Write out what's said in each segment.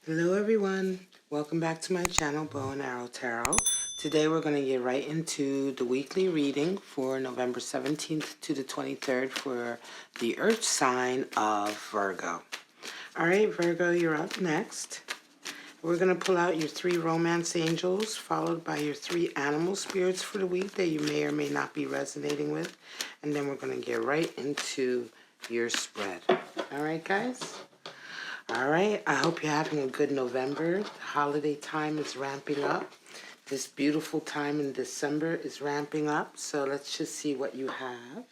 Hello everyone, welcome back to my channel, Bow and Arrow Tarot. Today we're going to get right into the weekly reading for November 17th to the 23rd for the Earth sign of Virgo. Alright Virgo, you're up next. We're going to pull out your 3 romance angels, followed by your 3 animal spirits for the week that you may or may not be resonating with. And then we're going to get right into your spread. Alright guys? Alright, I hope you're having a good November. The holiday time is ramping up. This beautiful time in December is ramping up. So let's just see what you have.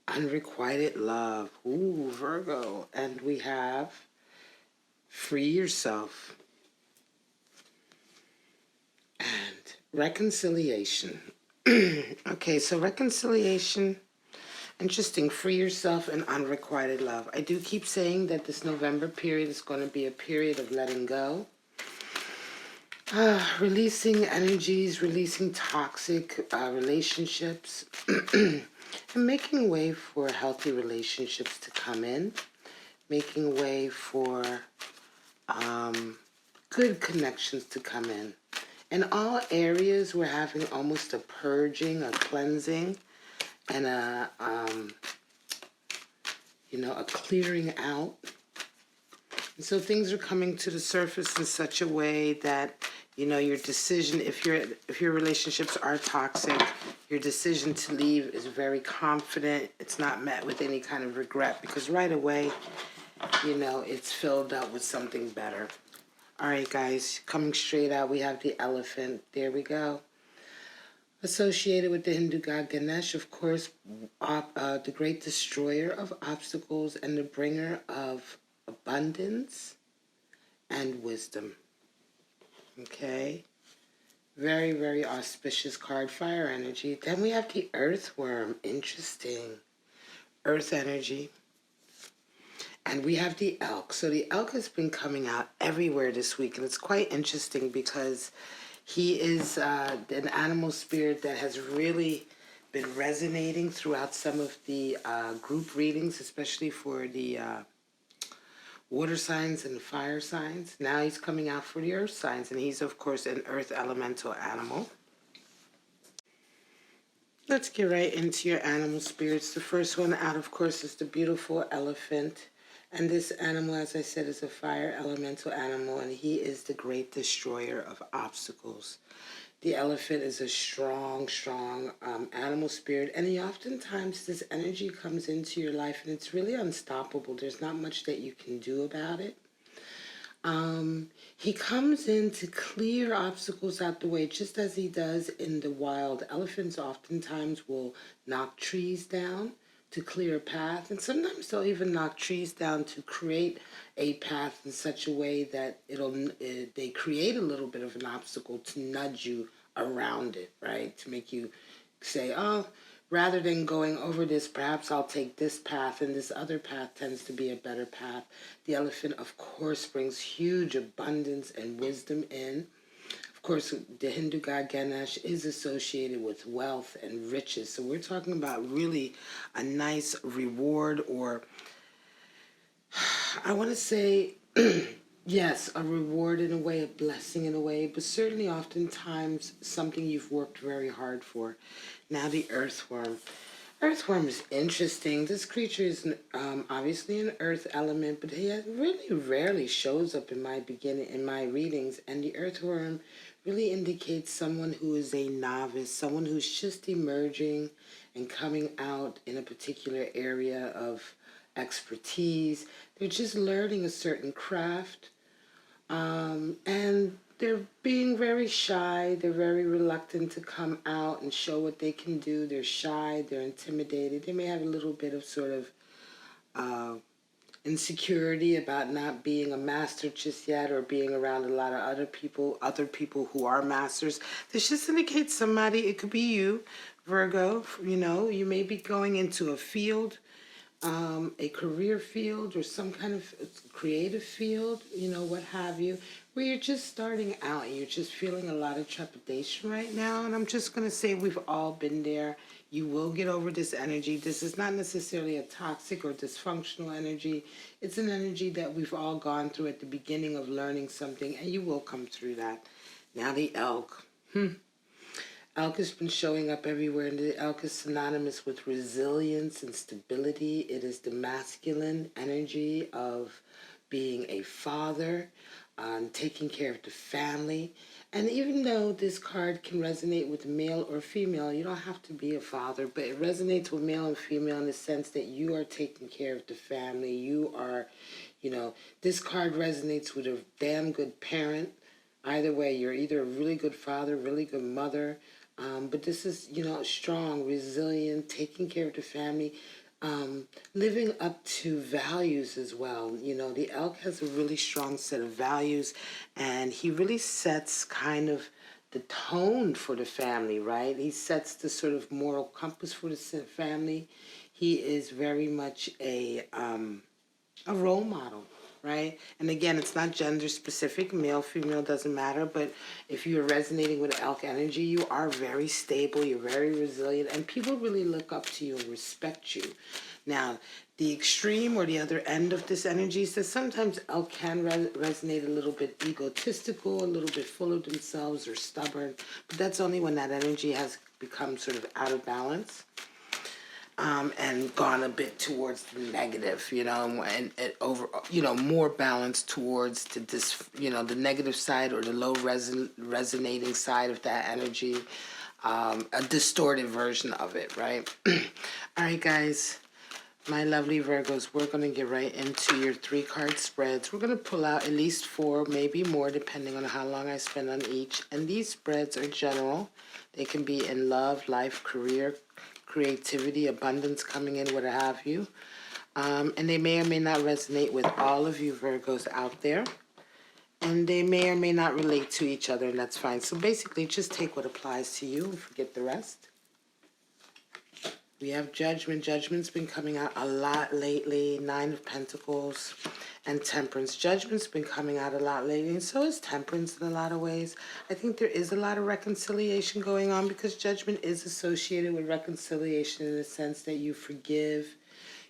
Unrequited love. Ooh, Virgo. And we have free yourself. And reconciliation. Okay, so reconciliation. Interesting. Free yourself and unrequited love. I do keep saying that this November period is going to be a period of letting go. Releasing energies, releasing toxic relationships, and making way for healthy relationships to come in. Making way for good connections to come in. In all areas, we're having almost a purging, a cleansing, and a clearing out. And so things are coming to the surface in such a way that, your decision, if your relationships are toxic, your decision to leave is very confident. It's not met with any kind of regret because right away, it's filled up with something better. All right, guys, coming straight out, we have the elephant. There we go. Associated with the Hindu god Ganesh, of course, the great destroyer of obstacles and the bringer of abundance and wisdom. Okay? Very, very auspicious card, fire energy. Then we have the earthworm. Interesting. Earth energy. And we have the elk. So the elk has been coming out everywhere this week, and it's quite interesting because he is an animal spirit that has really been resonating throughout some of the group readings, especially for the water signs and fire signs. Now he's coming out for the earth signs, and he's, of course, an earth elemental animal. Let's get right into your animal spirits. The first one out, of course, is the beautiful elephant. And this animal, as I said, is a fire elemental animal, and he is the great destroyer of obstacles. The elephant is a strong, strong animal spirit, and oftentimes this energy comes into your life, and it's really unstoppable. There's not much that you can do about it. He comes in to clear obstacles out the way, just as he does in the wild. Elephants oftentimes will knock trees down to clear a path, and sometimes they'll even knock trees down to create a path in such a way that they create a little bit of an obstacle to nudge you around it, right? To make you say, oh, rather than going over this, perhaps I'll take this path, and this other path tends to be a better path. The elephant, of course, brings huge abundance and wisdom in. Of course, the Hindu god Ganesh is associated with wealth and riches. So we're talking about really a nice reward, or I want to say, yes, a reward in a way, a blessing in a way, but certainly oftentimes something you've worked very hard for. Now the earthworm. Earthworm is interesting. This creature is obviously an earth element, but he really rarely shows up in my readings. And the earthworm really indicates someone who is a novice, someone who's just emerging and coming out in a particular area of expertise. They're just learning a certain craft, and they're being very shy. They're very reluctant to come out and show what they can do. They're shy. They're intimidated. They may have a little bit of sort of insecurity about not being a master just yet, or being around a lot of other people who are masters. This just indicates somebody, it could be you, Virgo, you may be going into a field, a career field, or some kind of creative field, what have you, where you're just starting out and you're just feeling a lot of trepidation right now. And I'm just going to say we've all been there. You will get over this energy. This is not necessarily a toxic or dysfunctional energy. It's an energy that we've all gone through at the beginning of learning something, and you will come through that. Now the elk. Elk has been showing up everywhere, and the elk is synonymous with resilience and stability. It is the masculine energy of being a father, taking care of the family. And even though this card can resonate with male or female, you don't have to be a father, but it resonates with male and female in the sense that you are taking care of the family. You are, this card resonates with a damn good parent. Either way, you're either a really good father, really good mother, but this is, strong, resilient, taking care of the family, living up to values as well. The elk has a really strong set of values, and he really sets kind of the tone for the family, right? He sets the sort of moral compass for the family. He is very much a role model, right? And again, it's not gender specific, male, female, doesn't matter, but if you're resonating with elk energy, you are very stable, you're very resilient, and people really look up to you and respect you. Now, the extreme or the other end of this energy is that sometimes elk can resonate a little bit egotistical, a little bit full of themselves or stubborn, but that's only when that energy has become sort of out of balance. And gone a bit towards the negative, and over, more balanced towards the negative side or the low resonating side of that energy, a distorted version of it, right? All right, guys, my lovely Virgos, we're going to get right into your 3-card spreads. We're going to pull out at least 4, maybe more, depending on how long I spend on each. And these spreads are general. They can be in love, life, career, creativity, abundance coming in, what have you. And they may or may not resonate with all of you Virgos out there. And they may or may not relate to each other, and that's fine. So basically, just take what applies to you and forget the rest. We have Judgment. Judgment's been coming out a lot lately. 9 of Pentacles and Temperance. Judgment's been coming out a lot lately, and so is Temperance in a lot of ways. I think there is a lot of reconciliation going on because Judgment is associated with reconciliation in the sense that you forgive.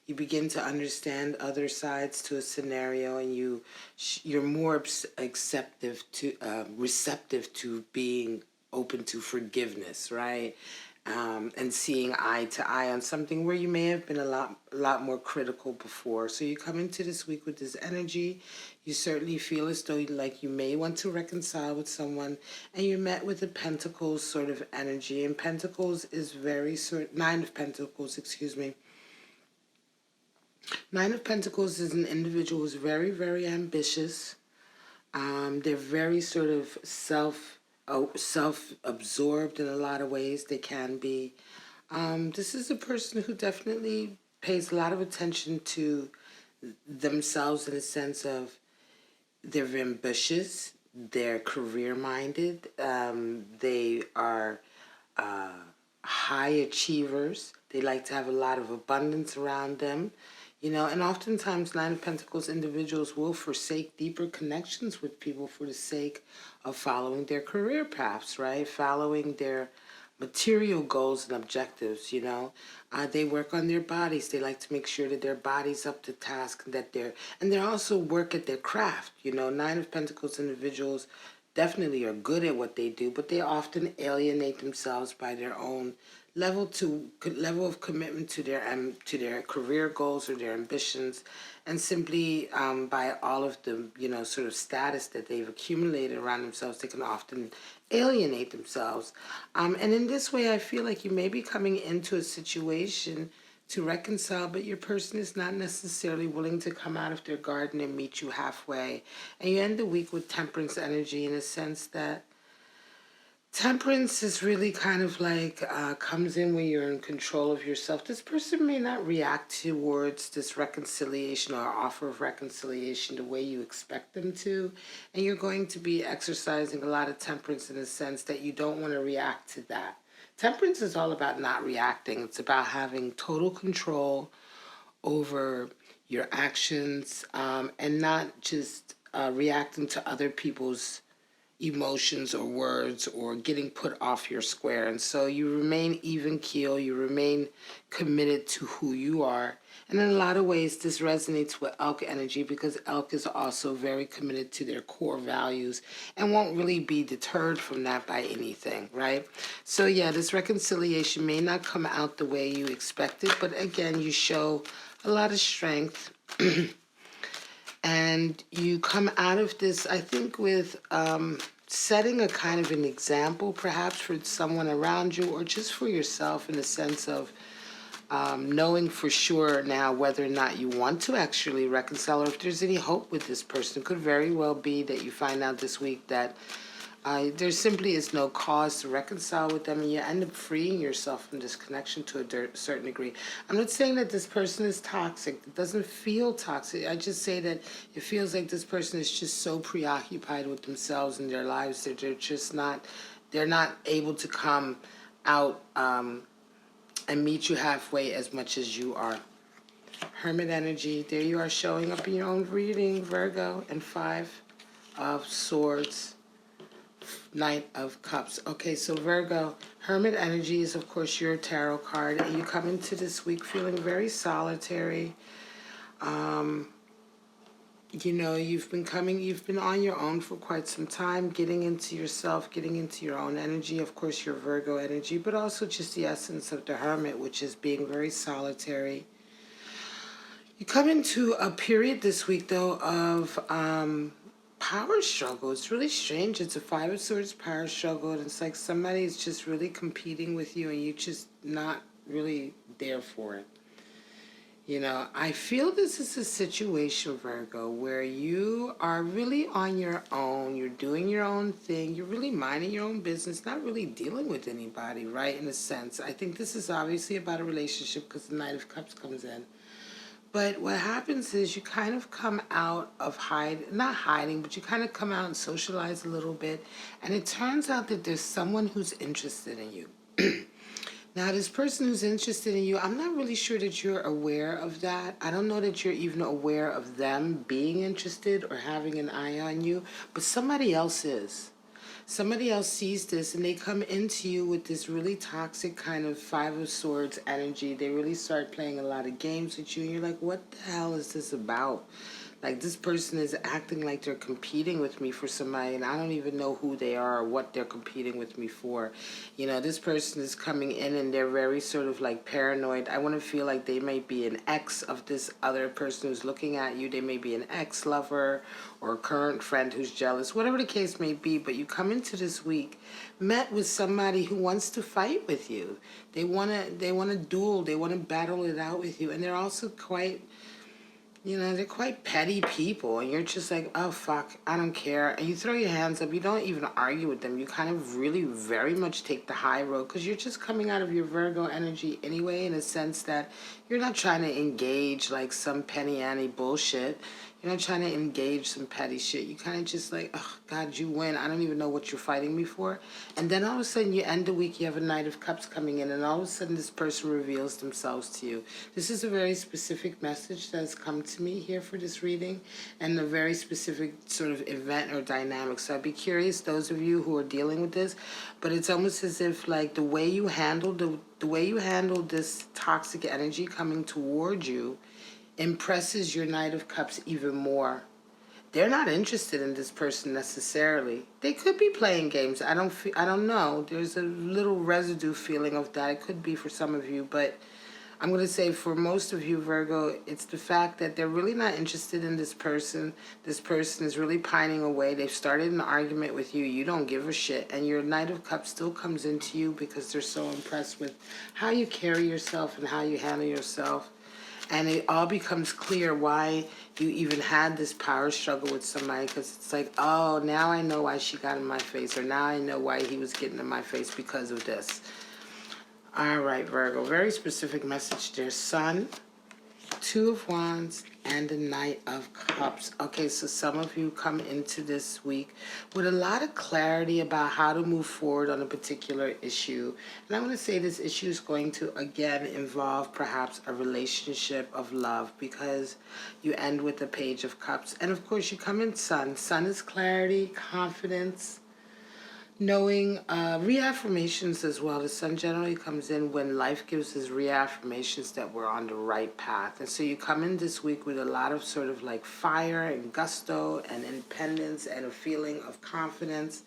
You begin to understand other sides to a scenario, and you're more receptive to being open to forgiveness, right? And seeing eye to eye on something where you may have been a lot more critical before. So you come into this week with this energy. You certainly feel as though you may want to reconcile with someone, and you're met with the Pentacles sort of energy. And Pentacles is 9 of Pentacles, excuse me. 9 of Pentacles is an individual who's very, very ambitious. They're very sort of self-absorbed in a lot of ways. They can be. This is a person who definitely pays a lot of attention to themselves in the sense of they're ambitious, they're career-minded, they are high achievers. They like to have a lot of abundance around them. And oftentimes 9 of Pentacles individuals will forsake deeper connections with people for the sake of following their career paths, right? Following their material goals and objectives, They work on their bodies. They like to make sure that their body's up to task, and they also work at their craft. 9 of Pentacles individuals definitely are good at what they do, but they often alienate themselves by their own level of commitment to their career goals or their ambitions, and simply by all of the sort of status that they've accumulated around themselves, they can often alienate themselves. And in this way, I feel like you may be coming into a situation to reconcile, but your person is not necessarily willing to come out of their garden and meet you halfway. And you end the week with Temperance energy in a sense that Temperance is really kind of comes in when you're in control of yourself. This person may not react towards this reconciliation or offer of reconciliation the way you expect them to. And you're going to be exercising a lot of temperance in the sense that you don't want to react to that. Temperance is all about not reacting. It's about having total control over your actions, and not just reacting to other people's emotions or words or getting put off your square. And so you remain even keel, you remain committed to who you are. And in a lot of ways, this resonates with elk energy because elk is also very committed to their core values and won't really be deterred from that by anything, right? So yeah, this reconciliation may not come out the way you expected, but again, you show a lot of strength. And you come out of this, I think, with setting a kind of an example, perhaps for someone around you or just for yourself, in the sense of knowing for sure now whether or not you want to actually reconcile, or if there's any hope with this person. It could very well be that you find out this week that there simply is no cause to reconcile with them, and you end up freeing yourself from this connection to a certain degree. I'm not saying that this person is toxic. It doesn't feel toxic. I just say that it feels like this person is just so preoccupied with themselves and their lives that they're not able to come out and meet you halfway as much as you are. Hermit energy, there you are showing up in your own reading, Virgo, and 5 of Swords. Knight of Cups. Okay, so Virgo, Hermit energy is, of course, your tarot card, and you come into this week feeling very solitary. You know, you've been on your own for quite some time, getting into yourself, getting into your own energy, of course, your Virgo energy, but also just the essence of the Hermit, which is being very solitary. You come into a period this week, though, of power struggle. It's really strange. It's a 5 of Swords power struggle, and it's like somebody's just really competing with you and you're just not really there for it. You know, I feel this is a situation, Virgo, where you are really on your own. You're doing your own thing. You're really minding your own business, not really dealing with anybody, right, in a sense. I think this is obviously about a relationship because the Knight of Cups comes in. But what happens is you kind of come out of not hiding, but you kind of come out and socialize a little bit. And it turns out that there's someone who's interested in you. Now, this person who's interested in you, I'm not really sure that you're aware of that. I don't know that you're even aware of them being interested or having an eye on you, but somebody else is. Somebody else sees this and they come into you with this really toxic kind of 5 of Swords energy. They really start playing a lot of games with you and you're like, what the hell is this about? Like, this person is acting like they're competing with me for somebody, and I don't even know who they are or what they're competing with me for. You know, this person is coming in and they're very sort of like paranoid. I want to feel like they may be an ex of this other person who's looking at you. They may be an ex-lover or a current friend who's jealous, whatever the case may be. But you come into this week met with somebody who wants to fight with you. They want to duel. They want to battle it out with you, and they're also quite... You know, they're quite petty people, and you're just like, oh, fuck, I don't care. And you throw your hands up. You don't even argue with them. You kind of really very much take the high road because you're just coming out of your Virgo energy anyway, in a sense that you're not trying to engage like some penny ante bullshit. You're not trying to engage some petty shit. You kind of just like, oh, God, you win. I don't even know what you're fighting me for. And then all of a sudden, you end the week, you have a Knight of Cups coming in, and all of a sudden, this person reveals themselves to you. This is a very specific message that has come to me here for this reading, and a very specific sort of event or dynamic. So I'd be curious, those of you who are dealing with this, but it's almost as if like the way you handle this toxic energy coming toward you impresses your Knight of Cups even more. They're not interested in this person necessarily. They could be playing games. I don't know. There's a little residue feeling of that. It could be for some of you, but I'm going to say for most of you, Virgo, it's the fact that they're really not interested in this person. This person is really pining away. They've started an argument with you. You don't give a shit. And your Knight of Cups still comes into you because they're so impressed with how you carry yourself and how you handle yourself. And it all becomes clear why you even had this power struggle with somebody, because it's like, oh, now I know why she got in my face, or now I know why he was getting in my face because of this. All right, Virgo, very specific message there. Sun, 2 of Wands, and the Knight of Cups. Okay, so some of you come into this week with a lot of clarity about how to move forward on a particular issue. And I'm going to say this issue is going to, again, involve perhaps a relationship of love, because you end with the Page of Cups. And, of course, you come in Sun. Sun is clarity, confidence, Knowing reaffirmations as well. The sun generally comes in when life gives us reaffirmations that we're on the right path. And so you come in this week with a lot of sort of like fire and gusto and independence and a feeling of confidence.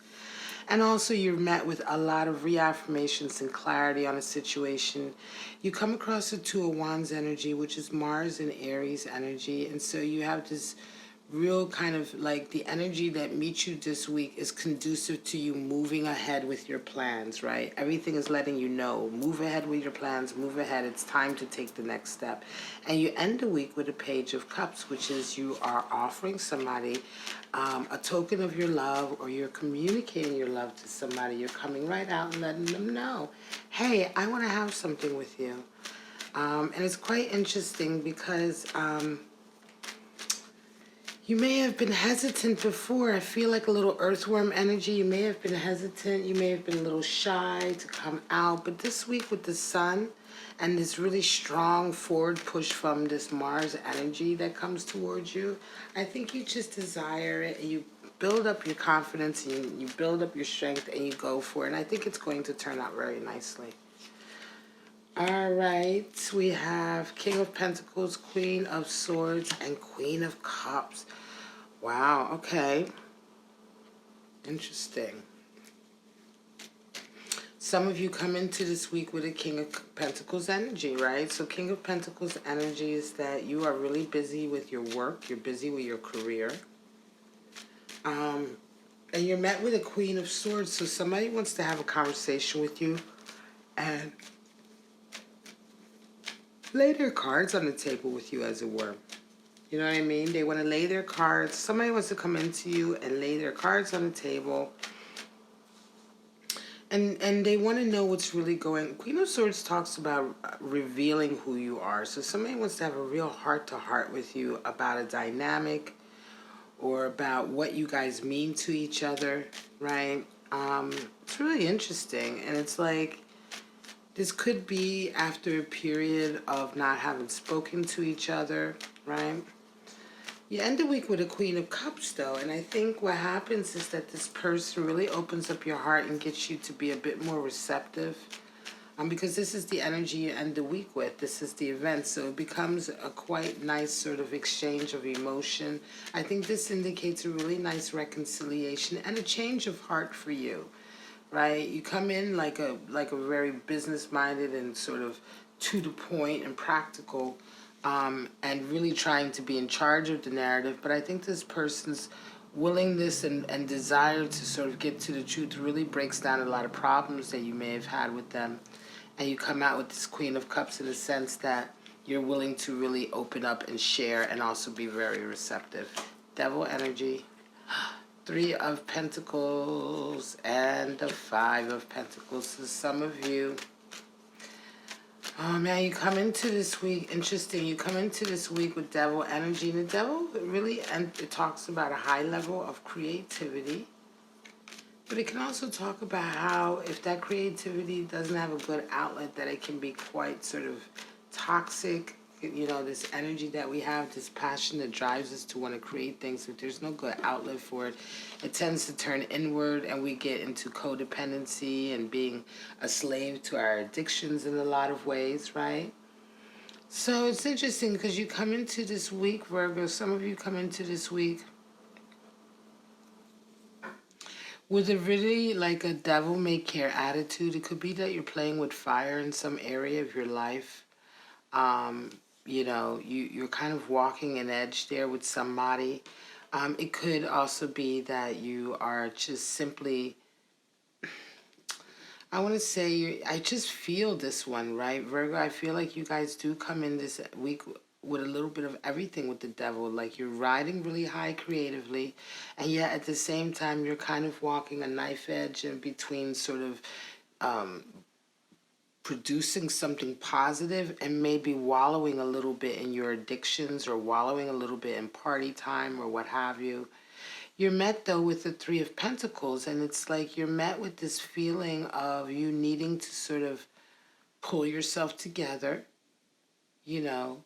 And also you're met with a lot of reaffirmations and clarity on a situation. You come across the Two of Wands energy, which is Mars and Aries energy. And so you have this real kind of like the energy that meets you this week is conducive to you moving ahead with your plans, right? Everything is letting you know, move ahead with your plans, move ahead. It's time to take the next step. And you end the week with a Page of Cups, which is you are offering somebody a token of your love, or you're communicating your love to somebody. You're coming right out and letting them know, hey, I want to have something with you. And it's quite interesting because you may have been hesitant before. I feel like a little earthworm energy. You may have been hesitant. You may have been a little shy to come out. But this week with the sun and this really strong forward push from this Mars energy that comes towards you, I think you just desire it and you build up your confidence and you build up your strength and you go for it. And I think it's going to turn out very nicely. All right, we have King of Pentacles, Queen of Swords, and Queen of Cups. Wow, okay. Interesting. Some of you come into this week with a King of Pentacles energy, right? So King of Pentacles energy is that you are really busy with your work. You're busy with your career. And you're met with a Queen of Swords. So somebody wants to have a conversation with you and lay their cards on the table with you, as it were. You know what I mean? They want to lay their cards. Somebody wants to come into you and lay their cards on the table. And they want to know what's really going. Queen of Swords talks about revealing who you are. So somebody wants to have a real heart-to-heart with you about a dynamic or about what you guys mean to each other, right? It's really interesting. And it's like, this could be after a period of not having spoken to each other, right? You end the week with a Queen of Cups, though, and I think what happens is that this person really opens up your heart and gets you to be a bit more receptive, because this is the energy you end the week with. This is the event, so it becomes a quite nice sort of exchange of emotion. I think this indicates a really nice reconciliation and a change of heart for you, right? You come in like a very business-minded and sort of to the point and practical, and really trying to be in charge of the narrative. But I think this person's willingness and desire to sort of get to the truth really breaks down a lot of problems that you may have had with them. And you come out with this Queen of Cups in the sense that you're willing to really open up and share and also be very receptive. Devil energy. Three of Pentacles and the Five of Pentacles. So some of you, oh man, you come into this week, interesting, you come into this week with Devil energy. And the Devil really, and it talks about a high level of creativity. But it can also talk about how if that creativity doesn't have a good outlet, that it can be quite sort of toxic. You know, this energy that we have, this passion that drives us to want to create things, if there's no good outlet for it, it tends to turn inward and we get into codependency and being a slave to our addictions in a lot of ways, right? So it's interesting because you come into this week, Virgo, some of you come into this week with a really like a devil may care attitude. It could be that you're playing with fire in some area of your life. You know, you're kind of walking an edge there with somebody. It could also be that you are just simply, I want to say, I just feel this one, right, Virgo? I feel like you guys do come in this week with a little bit of everything with the devil. Like you're riding really high creatively, and yet at the same time, you're kind of walking a knife edge in between sort of producing something positive and maybe wallowing a little bit in your addictions or wallowing a little bit in party time or what have you. You're met, though, with the Three of Pentacles, and it's like you're met with this feeling of you needing to sort of pull yourself together, you know,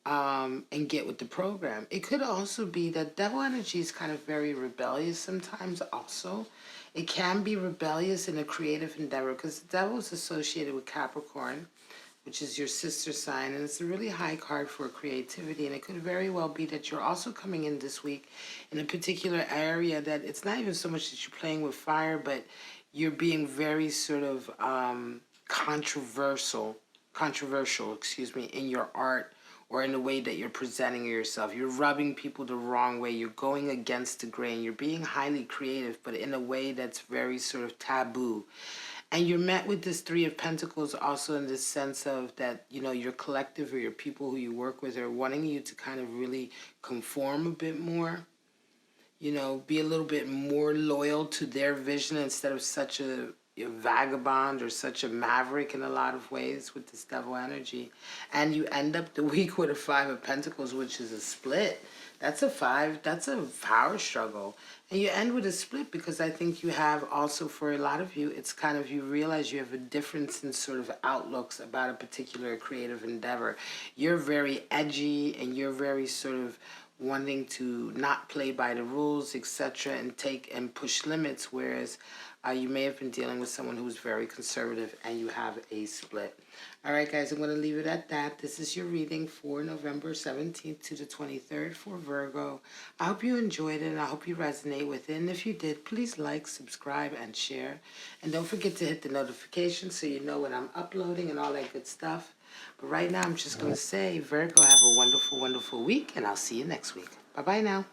and get with the program. It could also be that devil energy is kind of very rebellious sometimes also. It can be rebellious in a creative endeavor because the devil is associated with Capricorn, which is your sister sign, and it's a really high card for creativity. And it could very well be that you're also coming in this week in a particular area that it's not even so much that you're playing with fire, but you're being very sort of controversial, excuse me, in your art or in the way that you're presenting yourself. You're rubbing people the wrong way. You're going against the grain. You're being highly creative, but in a way that's very sort of taboo. And you're met with this Three of Pentacles also in this sense of that, you know, your collective or your people who you work with are wanting you to kind of really conform a bit more. You know, be a little bit more loyal to their vision instead of such a vagabond or such a maverick in a lot of ways with this devil energy. And you end up the week with a Five of Pentacles, which is a split. That's a five. That's a power struggle. And you end with a split because I think you have also, for a lot of you, it's kind of, you realize you have a difference in sort of outlooks about a particular creative endeavor. You're very edgy and you're very sort of wanting to not play by the rules, etc., and take and push limits, whereas you may have been dealing with someone who's very conservative and you have a split. All right, guys, I'm going to leave it at that. This is your reading for November 17th to the 23rd for Virgo. I hope you enjoyed it and I hope you resonate with it. And if you did, please like, subscribe, and share. And don't forget to hit the notification so you know when I'm uploading and all that good stuff. But right now, I'm just going to say, Virgo, have a wonderful, wonderful week, and I'll see you next week. Bye-bye now.